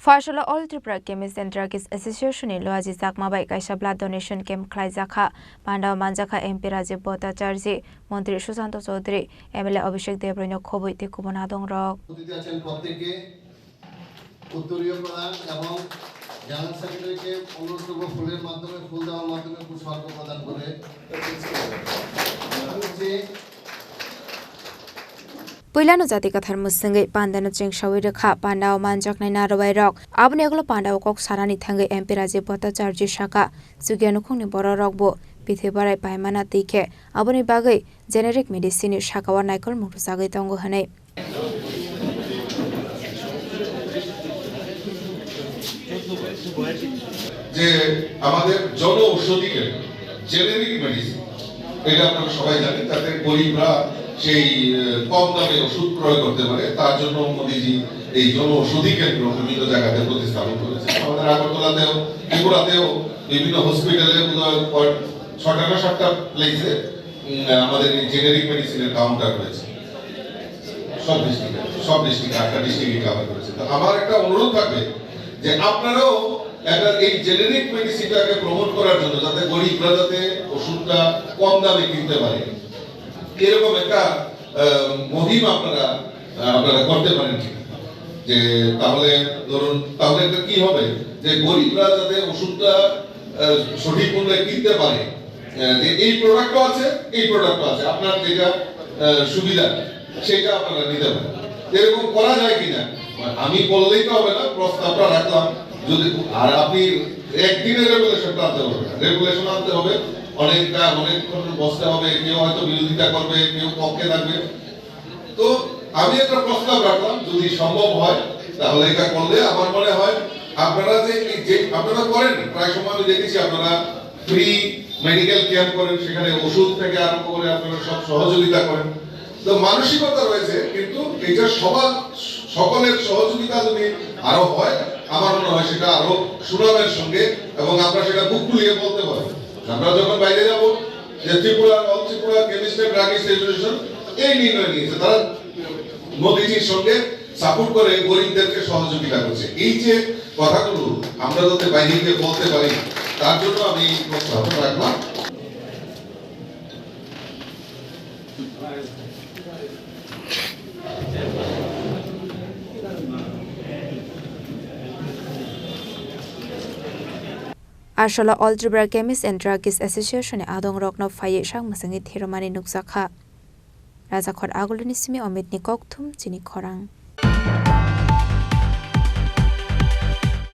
Fashola All Tripura Chemist and Druggist Association in Loaji Zakmabai Kaisha Blood Donation Camp Klaizakha, Panda Manjaka MP Rajiv Bhattacharya, Mantri Susanto Chaudhary, MLA Abhishek Debrino Khoboi Kubonadong Rock. General সেক্রেটারিকে অনুরোধ করব ফুলের মাধ্যমে ফুল দেওয়ার মাধ্যমে পুষ্পার্ঘ্য প্রদান করে Puilano jati kathar musangai pandano cheng shawi rekha pandao manjak nai narawai rok abni aglo pandao kok sarani thangai MP Rajiv Bhattacharya shaka sugyanu khungni bora rok bo pithe barai paimana tike aboni bagai generic medicine shakawa naikol mukru sagai tongo hanai যে আমাদের জন ঔষধি generic medicine এটা আপনারা সবাই জানেন যাতে গরিবরা সেই কম দামে ওষুধ ক্রয় করতে পারে তার জন্য মোদিজি এই জন ঔষধি কেন্দ্র বিভিন্ন জায়গাতে প্রতিস্থাপন করেছে আমাদের আগরতলাতেও ত্রিপুরাতেও বিভিন্ন হসপিটালে 6টা না 7টা প্লেসে আমাদের এই জেনেরিক মেডিসিনের কাউন্টার রয়েছে সব ডিস্ট্রিক্টে 8টা ডিস্ট্রিক্টে কভার করেছে তো আমার একটা অনুরোধ থাকবে যে আপনারাও একটা এই জেনেরিক মেডিসিনটাকে প্রমোট করার জন্য যাতে গরিবরা যাতে ওষুধটা কম দামে কিনতে পারে এরকম একটা মহিম আপনারা করতে পারেন কি যে তাহলে ধরুন তাহলে এটা কি হবে যে গরিবরা যাতে ওষুধটা সঠিক মূল্যে কিনতে পারে যে এই প্রোডাক্টও আছে আপনার যেটা সুবিধা সেটা আপনারা নিতে পারেন এরকম করা যায় কিনা আমি বললেই তো হবে না প্রস্তাবটা রাখলাম যদি আর আপনি একদিনের রেগুলেশনটা আনতে হবে রেগুলেশন আনতে হবে অনেকক্ষণ বসতে হবে কেউ হয়তো বিরোধিতা করবে কেউ পক্ষে থাকবে তো আমি একটা প্রস্তাব রাখলাম যদি সম্ভব হয় তাহলে এটা করলে আমার মনে হয় আপনারা যে আপনারা করেন প্রায় সময় আমি দেখেছি আপনারা ফ্রি মেডিকেল ক্যাম্প করেন সেখানে ওষুধ থেকে আরম্ভ করে আপনারা সব সহযোগিতা করেন তো মানসিকতা রয়েছে কিন্তু এটা সকলের সহযোগিতা যদি আরো হয় আমার মনে হয় সেটা আরো সুনামের সঙ্গে এবং আমরা সেটা বুক খুলিয়ে বলতে পারি আমরা যখন বাইরে যাব যে all Tripura chemist and druggist association এই নির্ণয় নিয়েছে তারা মোদিজির সঙ্গে সাপোর্ট করে গরিবদেরকে সহযোগিতা করছে এই যে কথাগুলো আমরা যাতে বাইরে গিয়ে বলতে পারি তার জন্য আমি প্রস্তাব রাখলাম Ashola All Tripura Chemist and Druggist Association Adong Rokno Faye Shang Masangi Thiromani Nuksakha Rajakhot Agulini Simi Omid Nikok Thum Chini Khorang